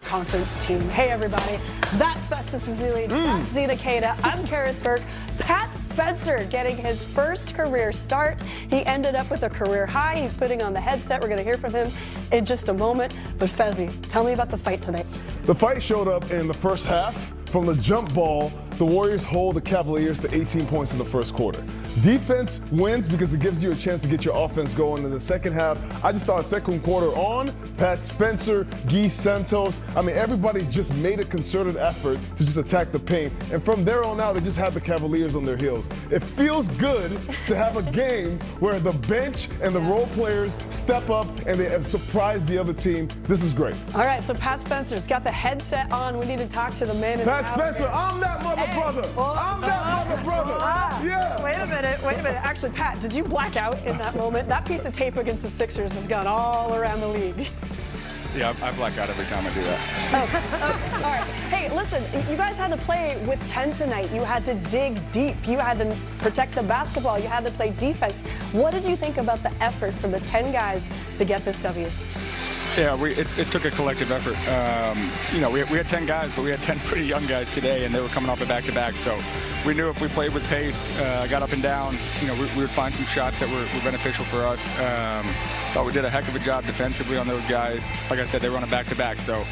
conference team. Hey, everybody. That's Festus Azuli. That's Zena Cada. I'm Kareth Burke. Pat Spencer getting his first career start. He ended up with a career high. He's putting on the headset. We're going to hear from him in just a moment. But Fezzi, tell me about the fight tonight. The fight showed up in the first half. From the jump ball, the Warriors hold the Cavaliers to 18 points in the first quarter. Defense wins because it gives you a chance to get your offense going in the second half. I just thought second quarter on, Pat Spencer, Guy Santos, everybody just made a concerted effort to just attack the paint. And from there on out, they just had the Cavaliers on their heels. It feels good to have a game where the bench and the role players step up and they have surprised the other team. This is great. All right, so Pat Spencer's got the headset on. We need to talk to the man in Pat Spencer, I'm that mother brother. I'm that mother brother. Yeah. Wait a minute. Actually, Pat, did you black out in that moment? That piece of tape against the Sixers has gone all around the league. Yeah, I black out every time I do that. All right. Hey, listen, you guys had to play with 10 tonight. You had to dig deep. You had to protect the basketball. You had to play defense. What did you think about the effort from the 10 guys to get this W? Yeah, it took a collective effort. We had 10 guys, but we had 10 pretty young guys today, and they were coming off a back-to-back. So we knew if we played with pace, got up and down, we would find some shots that were beneficial for us. Thought we did a heck of a job defensively on those guys. Like I said, they were on a back-to-back, so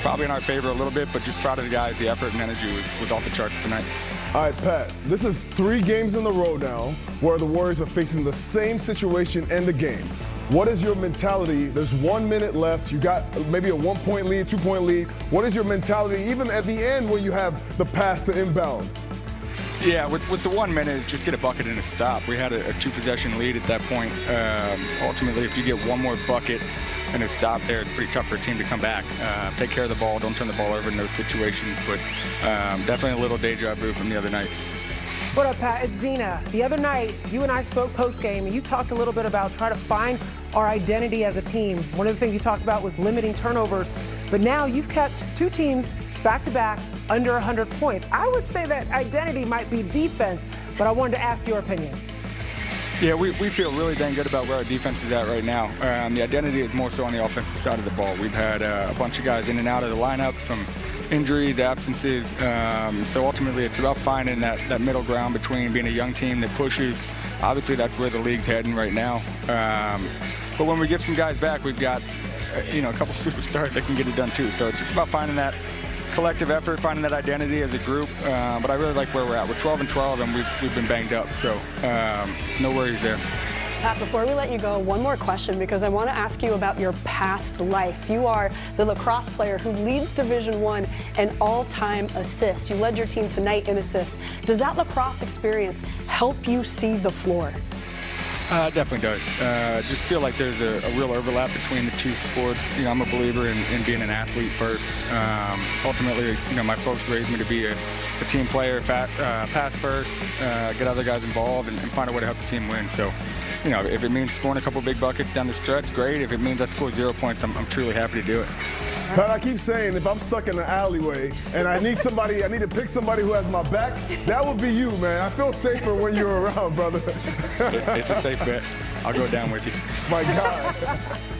probably in our favor a little bit, but just proud of the guys. The effort and energy was off the charts tonight. All right, Pat, this is 3 games in a row now where the Warriors are facing the same situation in the game. What is your mentality? There's 1 minute left. You got maybe a 1-point lead, 2-point lead. What is your mentality even at the end when you have the pass to inbound? Yeah, with the 1 minute, just get a bucket and a stop. We had a 2-possession lead at that point. Ultimately, if you get one more bucket and a stop there, it's pretty tough for a team to come back. Take care of the ball. Don't turn the ball over in those situations. But definitely a little deja vu from the other night. What up, Pat? It's Zena. The other night, you and I spoke post-game, and you talked a little bit about trying to find our identity as a team. One of the things you talked about was limiting turnovers, but now you've kept 2 teams back-to-back under 100 points. I would say that identity might be defense, but I wanted to ask your opinion. Yeah, we feel really dang good about where our defense is at right now. The identity is more so on the offensive side of the ball. We've had a bunch of guys in and out of the lineup from injuries, absences. So ultimately, it's about finding that middle ground between being a young team that pushes. Obviously, that's where the league's heading right now. But when we get some guys back, we've got a couple superstars that can get it done too. So it's just about finding that collective effort, finding that identity as a group. But I really like where we're at. We're 12-12, and we've been banged up. So no worries there. Pat, before we let you go, one more question, because I want to ask you about your past life. You are the lacrosse player who leads Division I in all-time assists. You led your team tonight in assists. Does that lacrosse experience help you see the floor? It definitely does. Just feel like there's a real overlap between the two sports. I'm a believer in being an athlete first. Ultimately, my folks raised me to be a team player, pass first, get other guys involved, and find a way to help the team win. So, if it means scoring a couple big buckets down the stretch, great. If it means I score 0 points, I'm truly happy to do it. Pat, I keep saying if I'm stuck in an alleyway and I need to pick somebody who has my back, that would be you, man. I feel safer when you're around, brother. It's a safe bet. I'll go down with you. My God.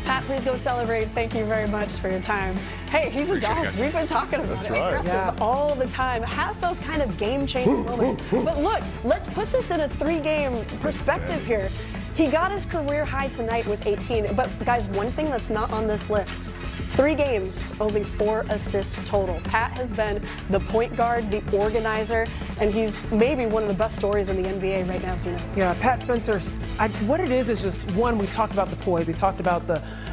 Pat, please go celebrate. Thank you very much for your time. Hey, he's a dog. We've been talking about it. right. Aggressive all the time. Has those kind of game-changing moments. But look, let's put this in a 3-game perspective here. He got his career high tonight with 18. But, guys, one thing that's not on this list, 3 games, only 4 assists total. Pat has been the point guard, the organizer, and he's maybe one of the best stories in the NBA right now, Zena. Yeah, Pat Spencer, what it is just, one, we've talked about the poise, we've talked about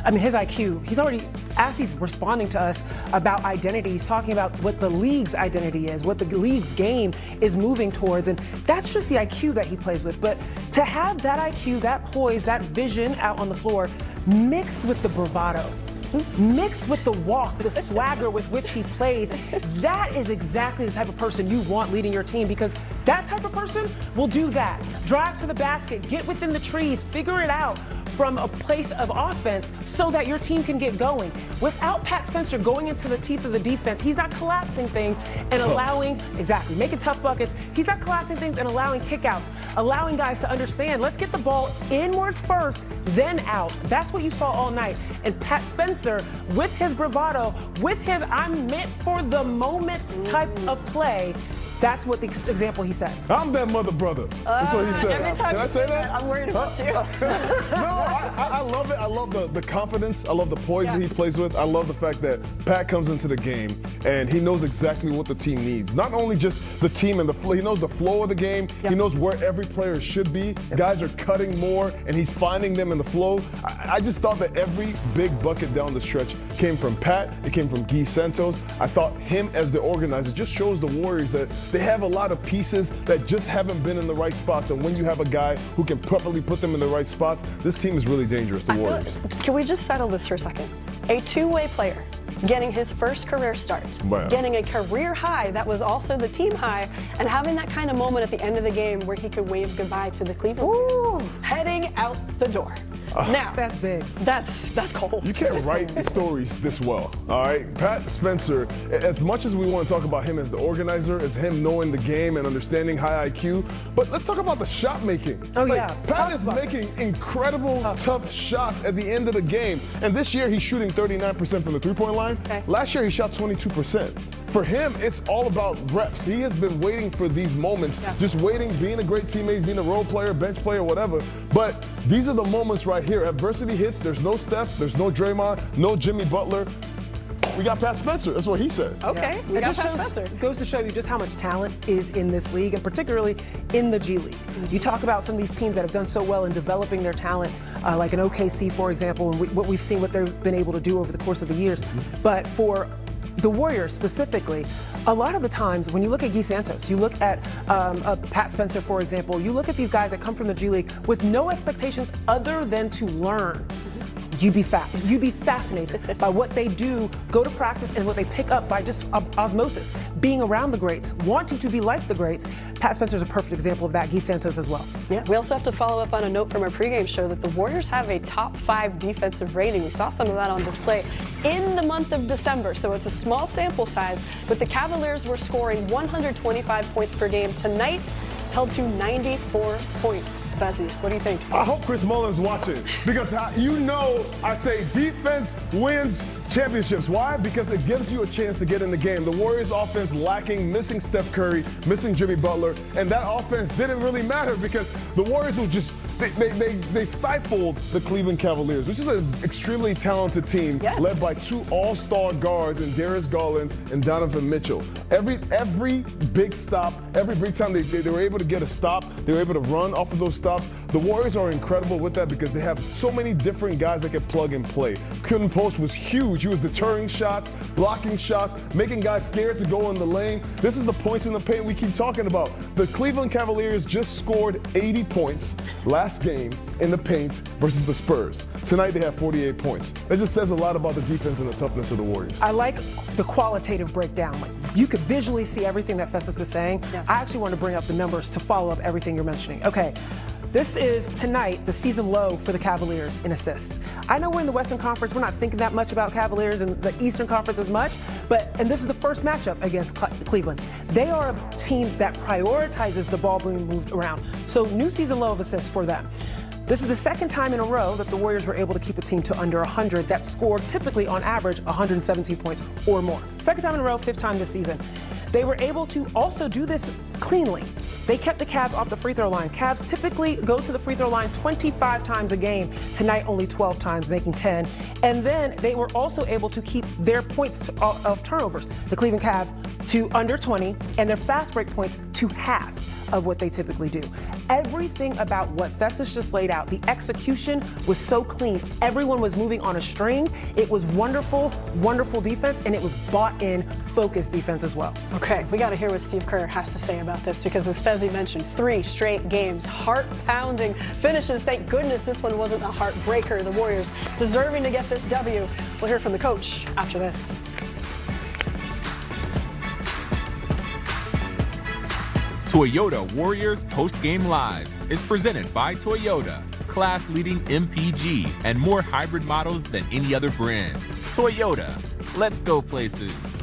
his IQ. He's already, as he's responding to us about identity, he's talking about what the league's identity is, what the league's game is moving towards, and that's just the IQ that he plays with. But to have that IQ, that poise, that vision out on the floor, mixed with the bravado, mixed with the walk, the swagger with which he plays, that is exactly the type of person you want leading your team, because that type of person will do that. Drive to the basket, get within the trees, figure it out, from a place of offense so that your team can get going. Without Pat Spencer going into the teeth of the defense, he's not collapsing things and allowing, making tough buckets. He's not collapsing things and allowing kickouts, allowing guys to understand, let's get the ball inwards first, then out. That's what you saw all night. And Pat Spencer, with his bravado, with his I'm meant for the moment type of play, that's what the example he set. I'm that mother brother. That's what he said. Every time Can I say that? I'm worried about you. No, I love it. I love the confidence. I love the poise that he plays with. I love the fact that Pat comes into the game and he knows exactly what the team needs. Not only just the team and the flow, he knows the flow of the game. He knows where every player should be. Guys are cutting more and he's finding them in the flow. I just thought that every big bucket down the stretch came from Pat. It came from Guy Santos. I thought him as the organizer just shows the Warriors that they have a lot of pieces that just haven't been in the right spots. And when you have a guy who can properly put them in the right spots, this team is really dangerous, the Warriors. Can we just settle this for a second? A two-way player getting his first career start, getting a career high that was also the team high, and having that kind of moment at the end of the game where he could wave goodbye to the Cleveland fans, heading out the door. Now, that's big. That's cold. You can't write the stories this well, all right? Pat Spencer, as much as we want to talk about him as the organizer, as him knowing the game and understanding high IQ, but let's talk about the shot making. Pat is making incredible tough shots at the end of the game. And this year he's shooting 39% from the three-point line. Last year he shot 22%. For him, it's all about reps. He has been waiting for these moments, just waiting, being a great teammate, being a role player, bench player, whatever. But these are the moments right here. Adversity hits, there's no Steph, there's no Draymond, no Jimmy Butler. We got Pat Spencer. That's what he said. Okay, we got Pat Spencer. Goes to show you just how much talent is in this league, and particularly in the G League. You talk about some of these teams that have done so well in developing their talent, like an OKC, for example, and what we've seen what they've been able to do over the course of the years. But for the Warriors specifically, a lot of the times when you look at Guy Santos, you look at Pat Spencer, for example, you look at these guys that come from the G League with no expectations other than to learn. You'd be fascinated by what they do, go to practice, and what they pick up by just osmosis, being around the greats, wanting to be like the greats. Pat Spencer is a perfect example of that. Guy Santos as well. Yeah. We also have to follow up on a note from our pregame show that the Warriors have a top 5 defensive rating. We saw some of that on display in the month of December, so it's a small sample size, but the Cavaliers were scoring 125 points per game. Tonight, held to 94 points. Fezzi, what do you think? I hope Chris Mullin's watching because I say defense wins championships. Why? Because it gives you a chance to get in the game. The Warriors offense lacking, missing Steph Curry, missing Jimmy Butler, and that offense didn't really matter because the Warriors were just they stifled the Cleveland Cavaliers, which is an extremely talented team led by 2 all-star guards in Darius Garland and Donovan Mitchell. Every big stop, every big time they were able to get a stop, they were able to run off of those stops. The Warriors are incredible with that because they have so many different guys that can plug and play. Quinton Post was huge. He was deterring shots, blocking shots, making guys scared to go in the lane. This is the points in the paint we keep talking about. The Cleveland Cavaliers just scored 80 points last game in the paint versus the Spurs. Tonight they have 48 points. That just says a lot about the defense and the toughness of the Warriors. I like the qualitative breakdown. Like, you could visually see everything that Festus is saying. I actually want to bring up the numbers to follow up everything you're mentioning. Okay. This is, tonight, the season low for the Cavaliers in assists. I know we're in the Western Conference. We're not thinking that much about Cavaliers and the Eastern Conference as much, and this is the first matchup against Cleveland. They are a team that prioritizes the ball being moved around. So new season low of assists for them. This is the second time in a row that the Warriors were able to keep a team to under 100 that scored typically on average 117 points or more. Second time in a row, 5th time this season. They were able to also do this cleanly. They kept the Cavs off the free throw line. Cavs typically go to the free throw line 25 times a game. Tonight, only 12 times, making 10. And then they were also able to keep their points of turnovers, the Cleveland Cavs, to under 20, and their fast break points to half of what they typically do. Everything about what Festus just laid out, the execution was so clean. Everyone was moving on a string. It was wonderful, wonderful defense, and it was bought-in, focused defense as well. Okay, we got to hear what Steve Kerr has to say about this because, as Fezzi mentioned, 3 straight games, heart-pounding finishes. Thank goodness this one wasn't a heartbreaker. The Warriors deserving to get this W. We'll hear from the coach after this. Toyota Warriors Post Game Live is presented by Toyota. class-leading MPG and more hybrid models than any other brand. Toyota, let's go places.